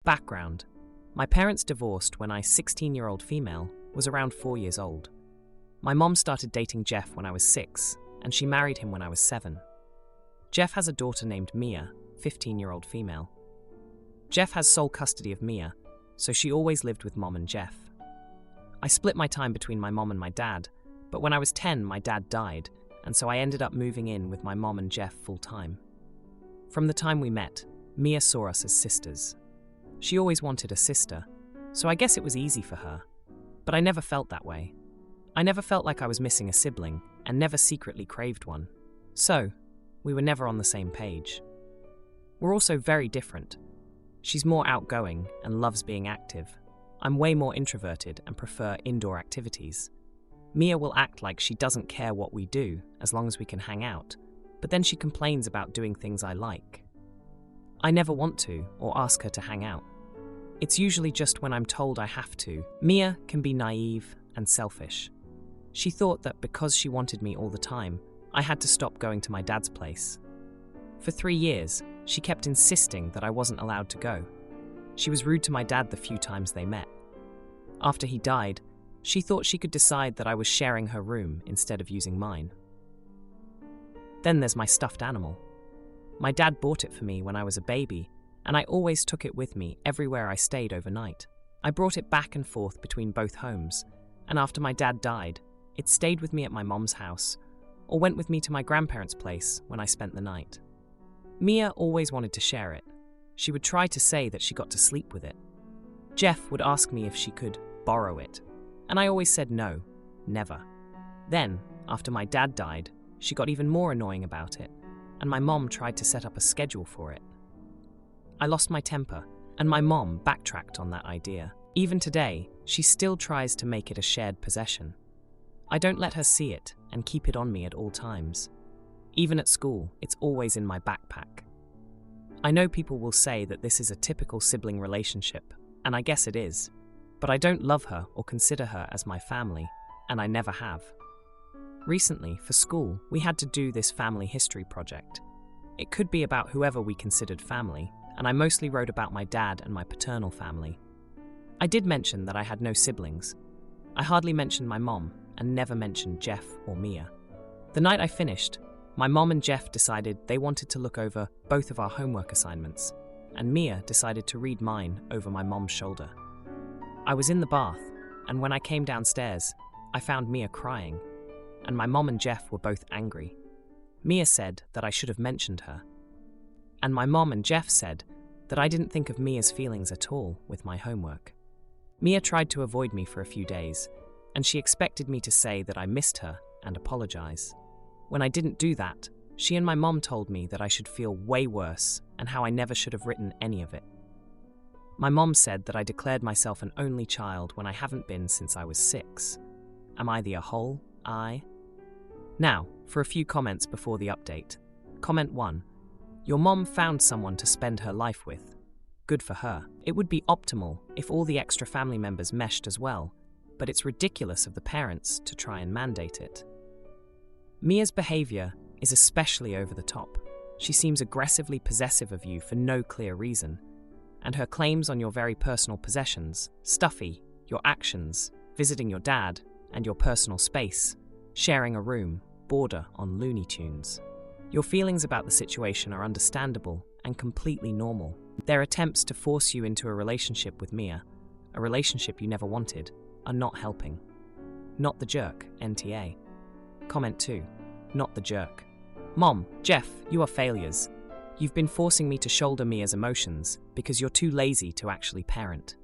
Background. My parents divorced when I, 16-year-old female, was around 4 years old. My mom started dating Jeff when I was 6, and she married him when I was 7. Jeff has a daughter named Mia, 15-year-old female. Jeff has sole custody of Mia, so she always lived with Mom and Jeff. I split my time between my mom and my dad, but when I was 10, my dad died, and so I ended up moving in with my mom and Jeff full-time. From the time we met, Mia saw us as sisters. She always wanted a sister, so I guess it was easy for her. But I never felt that way. I never felt like I was missing a sibling, and never secretly craved one. So, we were never on the same page. We're also very different. She's more outgoing and loves being active. I'm way more introverted and prefer indoor activities. Mia will act like she doesn't care what we do as long as we can hang out, but then she complains about doing things I like. I never want to or ask her to hang out. It's usually just when I'm told I have to. Mia can be naive and selfish. She thought that because she wanted me all the time, I had to stop going to my dad's place. For 3 years, she kept insisting that I wasn't allowed to go. She was rude to my dad the few times they met. After he died, she thought she could decide that I was sharing her room instead of using mine. Then there's my stuffed animal. My dad bought it for me when I was a baby, and I always took it with me everywhere I stayed overnight. I brought it back and forth between both homes, and after my dad died, it stayed with me at my mom's house, or went with me to my grandparents' place when I spent the night. Mia always wanted to share it. She would try to say that she got to sleep with it. Jeff would ask me if she could borrow it, and I always said no, never. Then, after my dad died, she got even more annoying about it, and my mom tried to set up a schedule for it. I lost my temper, and my mom backtracked on that idea. Even today, she still tries to make it a shared possession. I don't let her see it and keep it on me at all times. Even at school, it's always in my backpack. I know people will say that this is a typical sibling relationship, and I guess it is, but I don't love her or consider her as my family, and I never have. Recently, for school, we had to do this family history project. It could be about whoever we considered family, and I mostly wrote about my dad and my paternal family. I did mention that I had no siblings. I hardly mentioned my mom, and never mentioned Jeff or Mia. The night I finished, my mom and Jeff decided they wanted to look over both of our homework assignments, and Mia decided to read mine over my mom's shoulder. I was in the bath, and when I came downstairs, I found Mia crying, and my mom and Jeff were both angry. Mia said that I should have mentioned her, and my mom and Jeff said that I didn't think of Mia's feelings at all with my homework. Mia tried to avoid me for a few days, and she expected me to say that I missed her and apologize. When I didn't do that, she and my mom told me that I should feel way worse and how I never should have written any of it. My mom said that I declared myself an only child when I haven't been since I was 6. Am I the a hole? Now, for a few comments before the update. Comment 1. Your mom found someone to spend her life with. Good for her. It would be optimal if all the extra family members meshed as well, but it's ridiculous of the parents to try and mandate it. Mia's behavior is especially over the top. She seems aggressively possessive of you for no clear reason, and her claims on your very personal possessions, stuffy, your actions, visiting your dad, and your personal space, sharing a room, border on Looney Tunes. Your feelings about the situation are understandable and completely normal. Their attempts to force you into a relationship with Mia, a relationship you never wanted, are not helping. Not the jerk, NTA. Comment 2. Not the jerk. Mom, Jeff, you are failures. You've been forcing me to shoulder Mia's emotions because you're too lazy to actually parent.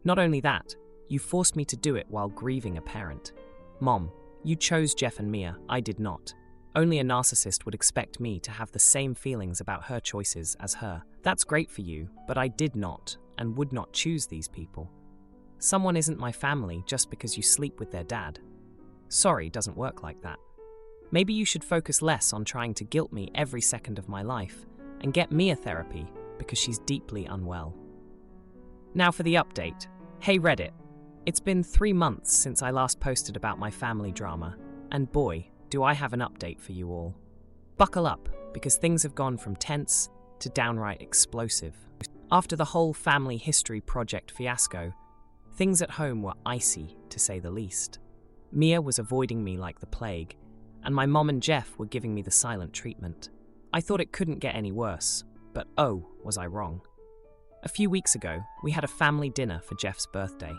Not only that, you forced me to do it while grieving a parent. Mom, you chose Jeff and Mia, I did not. Only a narcissist would expect me to have the same feelings about her choices as her. That's great for you, but I did not and would not choose these people. Someone isn't my family just because you sleep with their dad. Sorry doesn't work like that. Maybe you should focus less on trying to guilt me every second of my life and get Mia therapy because she's deeply unwell. Now for the update. Hey Reddit. It's been 3 months since I last posted about my family drama, and boy, do I have an update for you all. Buckle up, because things have gone from tense to downright explosive. After the whole family history project fiasco, things at home were icy, to say the least. Mia was avoiding me like the plague, and my mom and Jeff were giving me the silent treatment. I thought it couldn't get any worse, but oh, was I wrong. A few weeks ago, we had a family dinner for Jeff's birthday.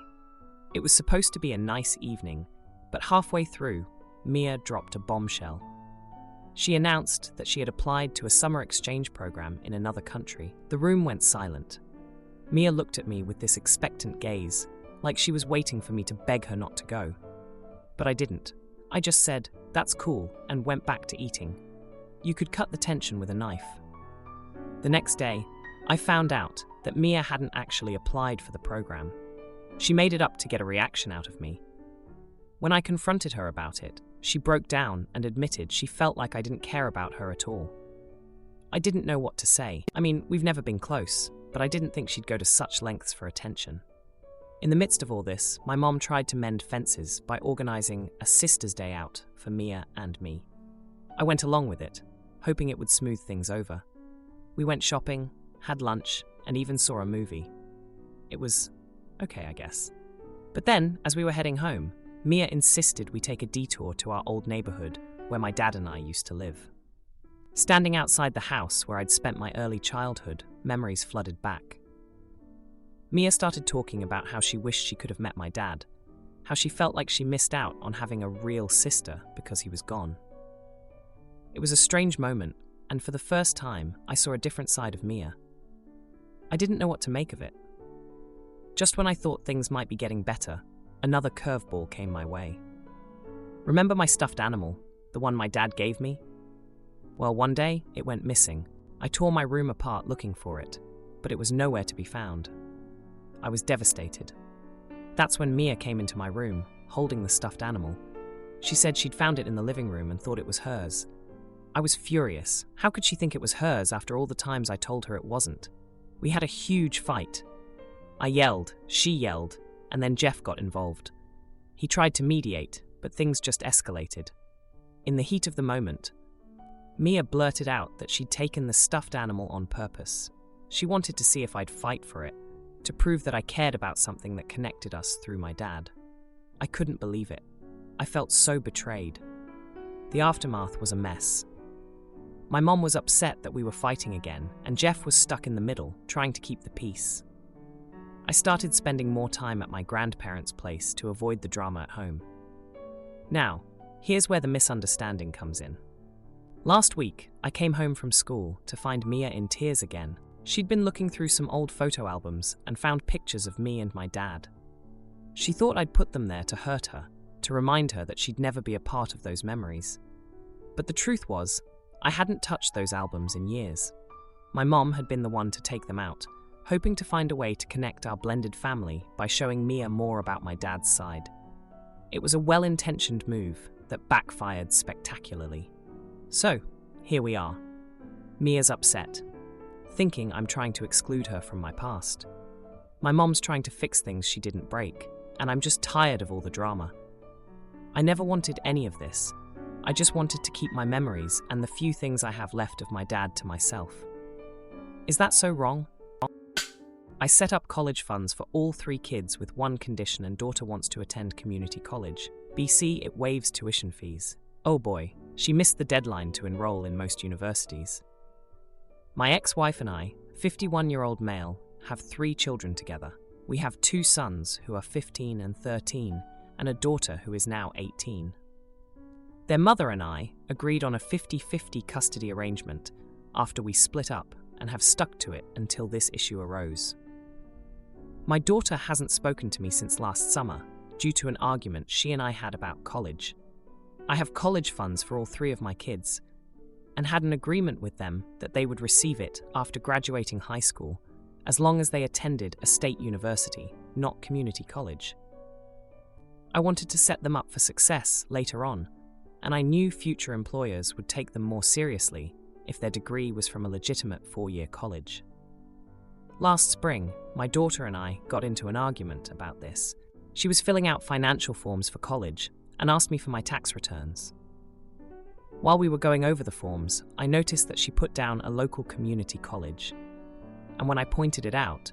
It was supposed to be a nice evening, but halfway through, Mia dropped a bombshell. She announced that she had applied to a summer exchange program in another country. The room went silent. Mia looked at me with this expectant gaze, like she was waiting for me to beg her not to go. But I didn't. I just said, "That's cool," and went back to eating. You could cut the tension with a knife. The next day, I found out that Mia hadn't actually applied for the program. She made it up to get a reaction out of me. When I confronted her about it, she broke down and admitted she felt like I didn't care about her at all. I didn't know what to say. I mean, we've never been close, but I didn't think she'd go to such lengths for attention. In the midst of all this, my mom tried to mend fences by organising a Sisters' Day out for Mia and me. I went along with it, hoping it would smooth things over. We went shopping, had lunch, and even saw a movie. It was okay, I guess. But then, as we were heading home, Mia insisted we take a detour to our old neighbourhood where my dad and I used to live. Standing outside the house where I'd spent my early childhood, memories flooded back. Mia started talking about how she wished she could have met my dad, how she felt like she missed out on having a real sister because he was gone. It was a strange moment, and for the first time, I saw a different side of Mia. I didn't know what to make of it. Just when I thought things might be getting better, another curveball came my way. Remember my stuffed animal, the one my dad gave me? Well, one day, it went missing. I tore my room apart looking for it, but it was nowhere to be found. I was devastated. That's when Mia came into my room, holding the stuffed animal. She said she'd found it in the living room and thought it was hers. I was furious. How could she think it was hers after all the times I told her it wasn't? We had a huge fight. I yelled, she yelled, and then Jeff got involved. He tried to mediate, but things just escalated. In the heat of the moment, Mia blurted out that she'd taken the stuffed animal on purpose. She wanted to see if I'd fight for it, to prove that I cared about something that connected us through my dad. I couldn't believe it. I felt so betrayed. The aftermath was a mess. My mom was upset that we were fighting again, and Jeff was stuck in the middle, trying to keep the peace. I started spending more time at my grandparents' place to avoid the drama at home. Now, here's where the misunderstanding comes in. Last week, I came home from school to find Mia in tears again. She'd been looking through some old photo albums and found pictures of me and my dad. She thought I'd put them there to hurt her, to remind her that she'd never be a part of those memories. But the truth was, I hadn't touched those albums in years. My mom had been the one to take them out, hoping to find a way to connect our blended family by showing Mia more about my dad's side. It was a well-intentioned move that backfired spectacularly. So, here we are. Mia's upset, thinking I'm trying to exclude her from my past. My mom's trying to fix things she didn't break, and I'm just tired of all the drama. I never wanted any of this. I just wanted to keep my memories and the few things I have left of my dad to myself. Is that so wrong? I set up college funds for all 3 kids with one condition, and daughter wants to attend community college. BC, it waives tuition fees. Oh boy, she missed the deadline to enroll in most universities. My ex-wife and I, 51-year-old male, have 3 children together. We have 2 sons who are 15 and 13, and a daughter who is now 18. Their mother and I agreed on a 50-50 custody arrangement after we split up, and have stuck to it until this issue arose. My daughter hasn't spoken to me since last summer due to an argument she and I had about college. I have college funds for all 3 of my kids, and had an agreement with them that they would receive it after graduating high school, as long as they attended a state university, not community college. I wanted to set them up for success later on, and I knew future employers would take them more seriously if their degree was from a legitimate 4-year college. Last spring, my daughter and I got into an argument about this. She was filling out financial forms for college and asked me for my tax returns. While we were going over the forms, I noticed that she put down a local community college. and when I pointed it out,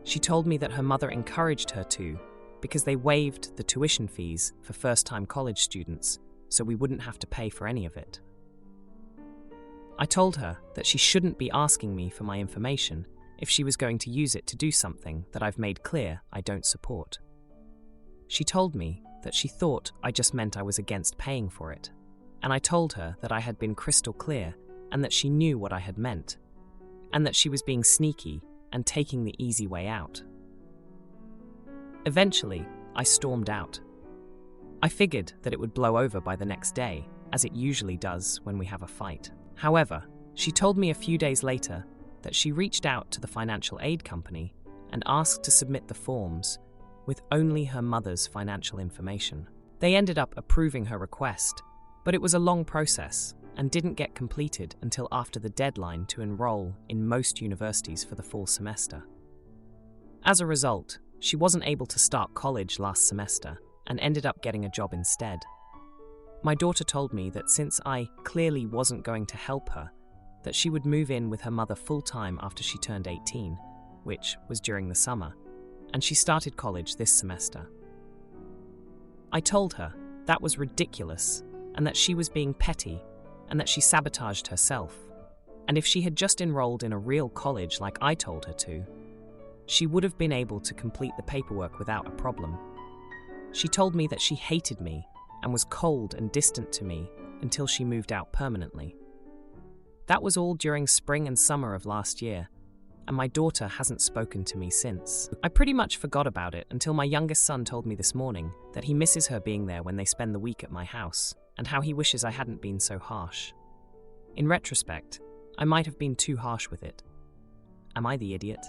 she told me that her mother encouraged her to because they waived the tuition fees for first-time college students, so we wouldn't have to pay for any of it. I told her that she shouldn't be asking me for my information if she was going to use it to do something that I've made clear I don't support. She told me that she thought I just meant I was against paying for it, and I told her that I had been crystal clear and that she knew what I had meant, and that she was being sneaky and taking the easy way out. Eventually, I stormed out. I figured that it would blow over by the next day, as it usually does when we have a fight. However, she told me a few days later that she reached out to the financial aid company and asked to submit the forms with only her mother's financial information. They ended up approving her request, but it was a long process and didn't get completed until after the deadline to enroll in most universities for the fall semester. As a result, she wasn't able to start college last semester and ended up getting a job instead. My daughter told me that since I clearly wasn't going to help her, that she would move in with her mother full-time after she turned 18, which was during the summer, and she started college this semester. I told her that was ridiculous and that she was being petty and that she sabotaged herself, and if she had just enrolled in a real college like I told her to, she would have been able to complete the paperwork without a problem. She told me that she hated me and was cold and distant to me until she moved out permanently. That was all during spring and summer of last year, and my daughter hasn't spoken to me since. I pretty much forgot about it until my youngest son told me this morning that he misses her being there when they spend the week at my house, and how he wishes I hadn't been so harsh. In retrospect, I might have been too harsh with it. Am I the idiot?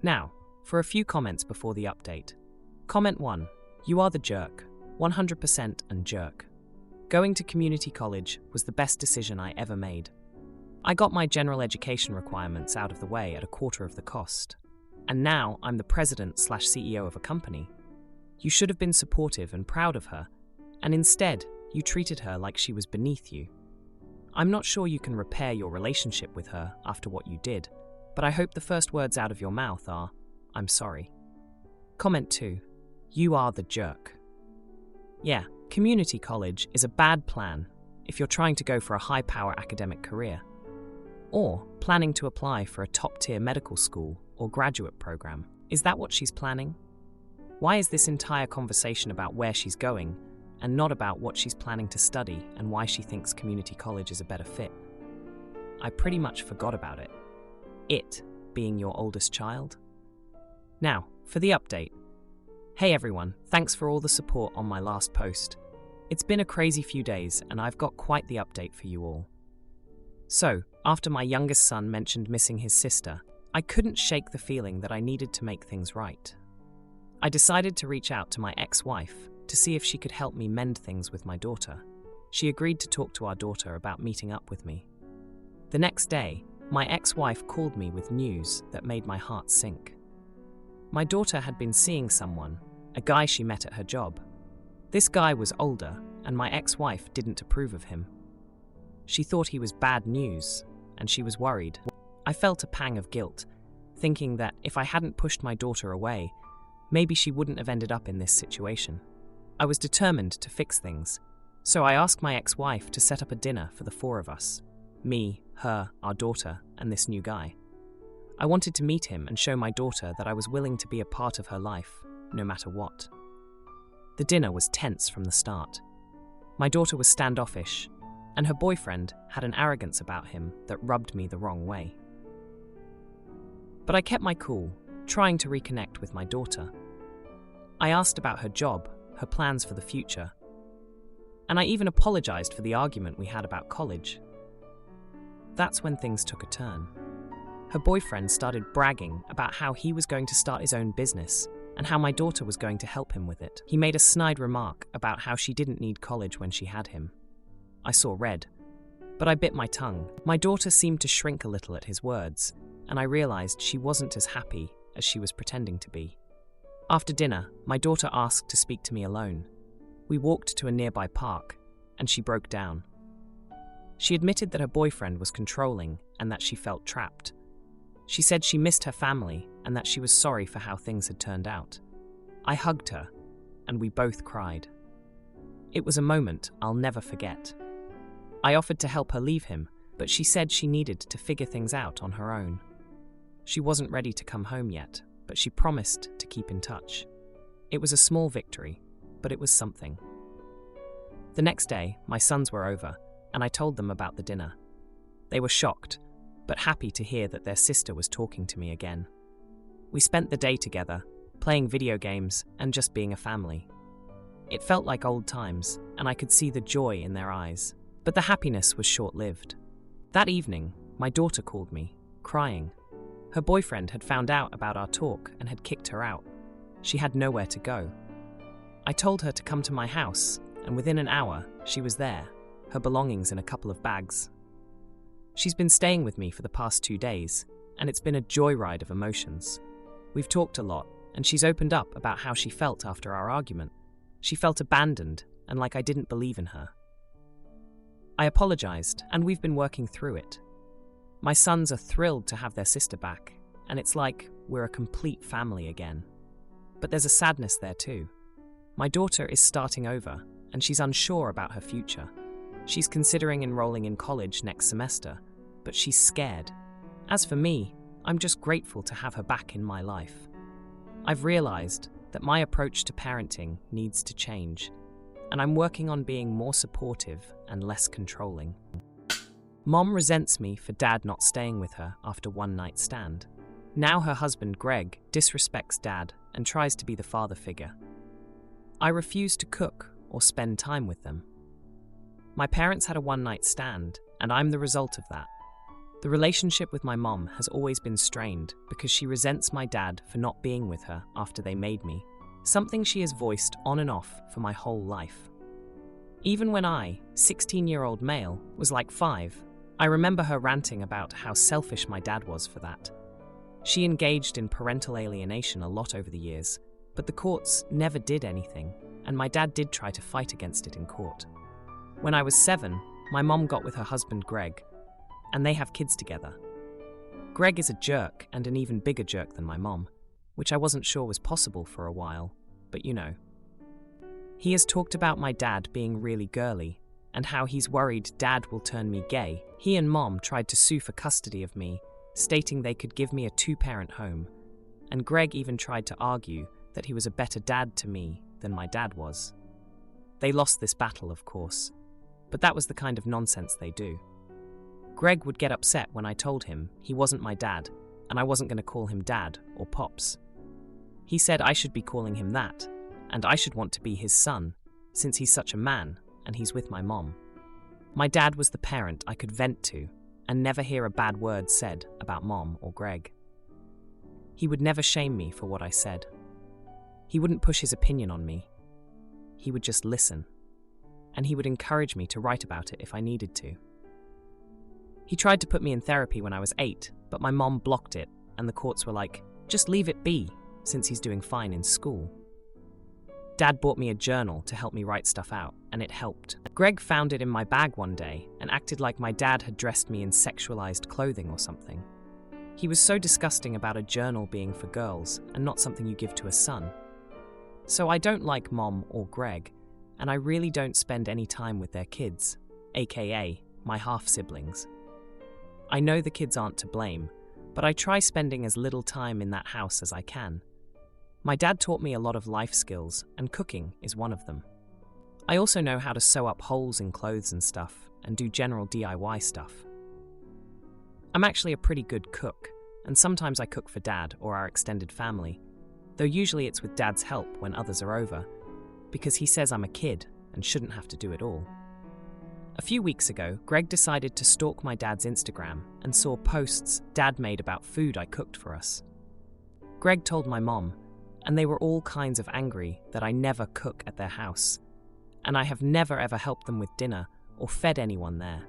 Now, for a few comments before the update. Comment 1. You are the jerk. 100% and jerk. Going to community college was the best decision I ever made. I got my general education requirements out of the way at a quarter of the cost. And now I'm the president/CEO of a company. You should have been supportive and proud of her, and instead, you treated her like she was beneath you. I'm not sure you can repair your relationship with her after what you did, but I hope the first words out of your mouth are, I'm sorry. Comment 2. You are the jerk. Yeah, community college is a bad plan if you're trying to go for a high-power academic career, or planning to apply for a top-tier medical school or graduate program. Is that what she's planning? Why is this entire conversation about where she's going and not about what she's planning to study and why she thinks community college is a better fit? I pretty much forgot about it. It being your oldest child? Now, for the update. Hey everyone, thanks for all the support on my last post. It's been a crazy few days and I've got quite the update for you all. So, after my youngest son mentioned missing his sister, I couldn't shake the feeling that I needed to make things right. I decided to reach out to my ex-wife to see if she could help me mend things with my daughter. She agreed to talk to our daughter about meeting up with me. The next day, my ex-wife called me with news that made my heart sink. My daughter had been seeing someone, a guy she met at her job. This guy was older, and my ex-wife didn't approve of him. She thought he was bad news, and she was worried. I felt a pang of guilt, thinking that if I hadn't pushed my daughter away, maybe she wouldn't have ended up in this situation. I was determined to fix things, so I asked my ex-wife to set up a dinner for the four of us. Me, her, our daughter, and this new guy. I wanted to meet him and show my daughter that I was willing to be a part of her life, no matter what. The dinner was tense from the start. My daughter was standoffish, and her boyfriend had an arrogance about him that rubbed me the wrong way. But I kept my cool, trying to reconnect with my daughter. I asked about her job, her plans for the future, and I even apologized for the argument we had about college. That's when things took a turn. Her boyfriend started bragging about how he was going to start his own business and how my daughter was going to help him with it. He made a snide remark about how she didn't need college when she had him. I saw red, but I bit my tongue. My daughter seemed to shrink a little at his words, and I realized she wasn't as happy as she was pretending to be. After dinner, my daughter asked to speak to me alone. We walked to a nearby park, and she broke down. She admitted that her boyfriend was controlling and that she felt trapped. She said she missed her family and that she was sorry for how things had turned out. I hugged her, and we both cried. It was a moment I'll never forget. I offered to help her leave him, but she said she needed to figure things out on her own. She wasn't ready to come home yet, but she promised to keep in touch. It was a small victory, but it was something. The next day, my sons were over, and I told them about the dinner. They were shocked, but happy to hear that their sister was talking to me again. We spent the day together, playing video games and just being a family. It felt like old times, and I could see the joy in their eyes, but the happiness was short-lived. That evening, my daughter called me, crying. Her boyfriend had found out about our talk and had kicked her out. She had nowhere to go. I told her to come to my house, and within an hour, she was there, her belongings in a couple of bags. She's been staying with me for the past 2 days, and it's been a joyride of emotions. We've talked a lot, and she's opened up about how she felt after our argument. She felt abandoned and like I didn't believe in her. I apologized, and we've been working through it. My sons are thrilled to have their sister back, and it's like we're a complete family again. But there's a sadness there too. My daughter is starting over, and she's unsure about her future. She's considering enrolling in college next semester, but she's scared. As for me, I'm just grateful to have her back in my life. I've realized that my approach to parenting needs to change, and I'm working on being more supportive and less controlling. Mom resents me for Dad not staying with her after one night stand. Now her husband Greg disrespects Dad and tries to be the father figure. I refuse to cook or spend time with them. My parents had a one-night stand, and I'm the result of that. The relationship with my mom has always been strained because she resents my dad for not being with her after they made me, something she has voiced on and off for my whole life. Even when I, 16-year-old male, was like 5, I remember her ranting about how selfish my dad was for that. She engaged in parental alienation a lot over the years, but the courts never did anything, and my dad did try to fight against it in court. When I was 7, my mom got with her husband Greg, and they have kids together. Greg is a jerk, and an even bigger jerk than my mom, which I wasn't sure was possible for a while, but you know. He has talked about my dad being really girly, and how he's worried Dad will turn me gay. He and Mom tried to sue for custody of me, stating they could give me a 2-parent home, and Greg even tried to argue that he was a better dad to me than my dad was. They lost this battle, of course, but that was the kind of nonsense they do. Greg would get upset when I told him he wasn't my dad, and I wasn't going to call him Dad or Pops. He said I should be calling him that, and I should want to be his son, since he's such a man and he's with my mom. My dad was the parent I could vent to and never hear a bad word said about Mom or Greg. He would never shame me for what I said. He wouldn't push his opinion on me. He would just listen, and he would encourage me to write about it if I needed to. He tried to put me in therapy when I was 8, but my mom blocked it, and the courts were like, just leave it be, since he's doing fine in school. Dad bought me a journal to help me write stuff out, and it helped. Greg found it in my bag one day and acted like my dad had dressed me in sexualized clothing or something. He was so disgusting about a journal being for girls and not something you give to a son. So I don't like Mom or Greg, and I really don't spend any time with their kids, aka my half-siblings. I know the kids aren't to blame, but I try spending as little time in that house as I can. My dad taught me a lot of life skills, and cooking is one of them. I also know how to sew up holes in clothes and stuff, and do general DIY stuff. I'm actually a pretty good cook, and sometimes I cook for Dad or our extended family, though usually it's with Dad's help when others are over, because he says I'm a kid and shouldn't have to do it all. A few weeks ago, Greg decided to stalk my dad's Instagram and saw posts Dad made about food I cooked for us. Greg told my mom, and they were all kinds of angry that I never cook at their house, and I have never ever helped them with dinner or fed anyone there.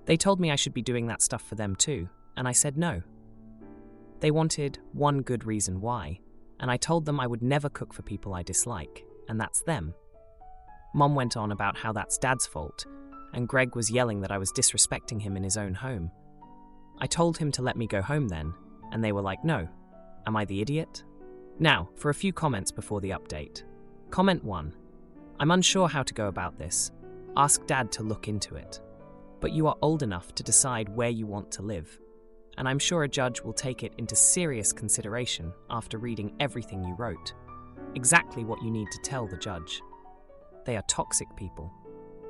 They told me I should be doing that stuff for them too, and I said no. They wanted one good reason why, and I told them I would never cook for people I dislike, and that's them. Mom went on about how that's Dad's fault, and Greg was yelling that I was disrespecting him in his own home. I told him to let me go home then, and they were like, no. Am I the idiot? Now, for a few comments before the update. Comment 1. I'm unsure how to go about this. Ask Dad to look into it. But you are old enough to decide where you want to live, and I'm sure a judge will take it into serious consideration after reading everything you wrote. Exactly what you need to tell the judge. They are toxic people.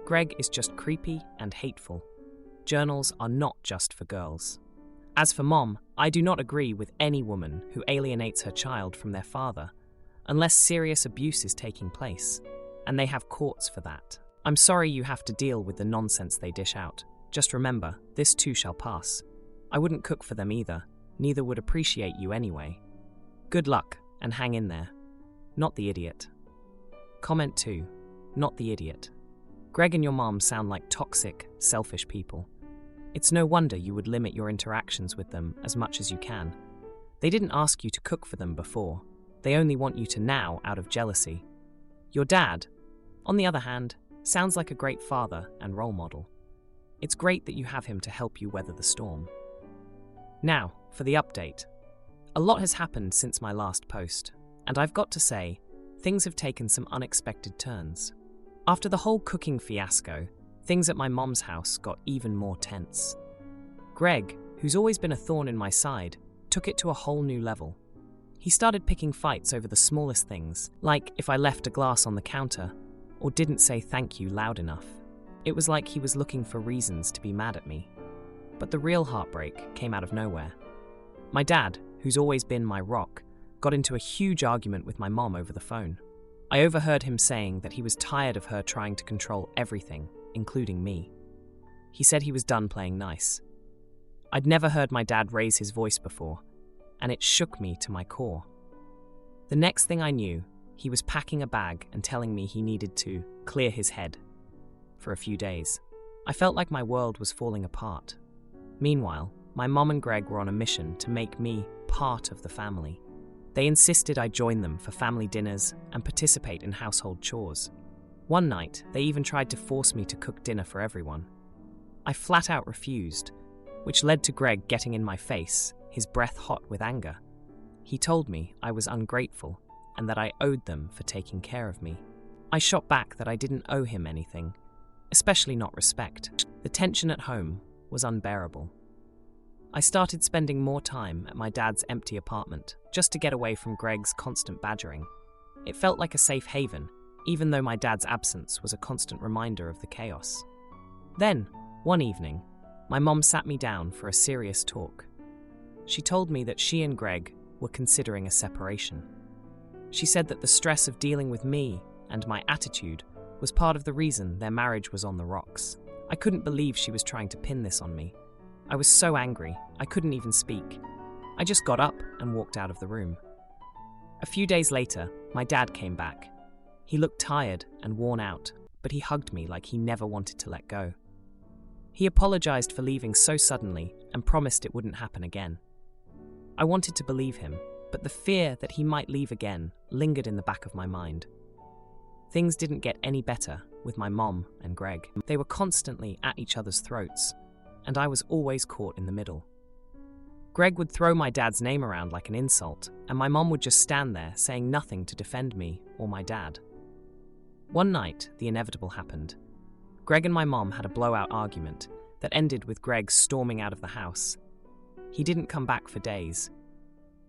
Greg is just creepy and hateful. Journals are not just for girls. As for Mom, I do not agree with any woman who alienates her child from their father, unless serious abuse is taking place, and they have courts for that. I'm sorry you have to deal with the nonsense they dish out. Just remember, this too shall pass. I wouldn't cook for them either, neither would appreciate you anyway. Good luck, and hang in there. Not the idiot. Comment 2. Not the idiot. Greg and your mom sound like toxic, selfish people. It's no wonder you would limit your interactions with them as much as you can. They didn't ask you to cook for them before. They only want you to now out of jealousy. Your dad, on the other hand, sounds like a great father and role model. It's great that you have him to help you weather the storm. Now, for the update. A lot has happened since my last post, and I've got to say, things have taken some unexpected turns. After the whole cooking fiasco, things at my mom's house got even more tense. Greg, who's always been a thorn in my side, took it to a whole new level. He started picking fights over the smallest things, like if I left a glass on the counter or didn't say thank you loud enough. It was like he was looking for reasons to be mad at me. But the real heartbreak came out of nowhere. My dad, who's always been my rock, got into a huge argument with my mom over the phone. I overheard him saying that he was tired of her trying to control everything, including me. He said he was done playing nice. I'd never heard my dad raise his voice before, and it shook me to my core. The next thing I knew, he was packing a bag and telling me he needed to clear his head for a few days. I felt like my world was falling apart. Meanwhile, my mom and Greg were on a mission to make me part of the family. They insisted I join them for family dinners and participate in household chores. One night, they even tried to force me to cook dinner for everyone. I flat out refused, which led to Greg getting in my face, his breath hot with anger. He told me I was ungrateful and that I owed them for taking care of me. I shot back that I didn't owe him anything, especially not respect. The tension at home was unbearable. I started spending more time at my dad's empty apartment, just to get away from Greg's constant badgering. It felt like a safe haven, even though my dad's absence was a constant reminder of the chaos. Then, one evening, my mom sat me down for a serious talk. She told me that she and Greg were considering a separation. She said that the stress of dealing with me and my attitude was part of the reason their marriage was on the rocks. I couldn't believe she was trying to pin this on me. I was so angry, I couldn't even speak. I just got up and walked out of the room. A few days later, my dad came back. He looked tired and worn out, but he hugged me like he never wanted to let go. He apologized for leaving so suddenly and promised it wouldn't happen again. I wanted to believe him, but the fear that he might leave again lingered in the back of my mind. Things didn't get any better with my mom and Greg. They were constantly at each other's throats, and I was always caught in the middle. Greg would throw my dad's name around like an insult, and my mom would just stand there saying nothing to defend me or my dad. One night, the inevitable happened. Greg and my mom had a blowout argument that ended with Greg storming out of the house. He didn't come back for days.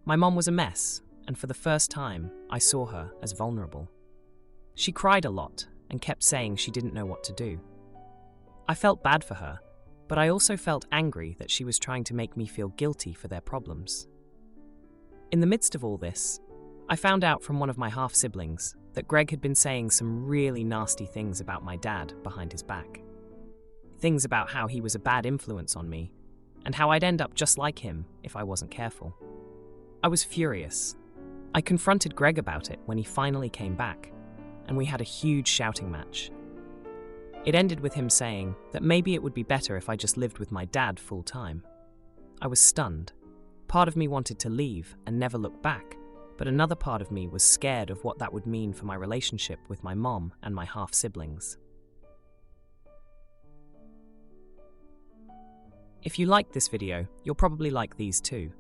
My mom was a mess, and for the first time, I saw her as vulnerable. She cried a lot and kept saying she didn't know what to do. I felt bad for her, but I also felt angry that she was trying to make me feel guilty for their problems. In the midst of all this, I found out from one of my half-siblings that Greg had been saying some really nasty things about my dad behind his back. Things about how he was a bad influence on me, and how I'd end up just like him if I wasn't careful. I was furious. I confronted Greg about it when he finally came back, and we had a huge shouting match. It ended with him saying that maybe it would be better if I just lived with my dad full time. I was stunned. Part of me wanted to leave and never look back, but another part of me was scared of what that would mean for my relationship with my mom and my half-siblings. If you liked this video, you'll probably like these too.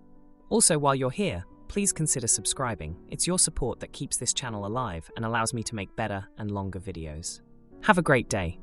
Also, while you're here, please consider subscribing. It's your support that keeps this channel alive and allows me to make better and longer videos. Have a great day.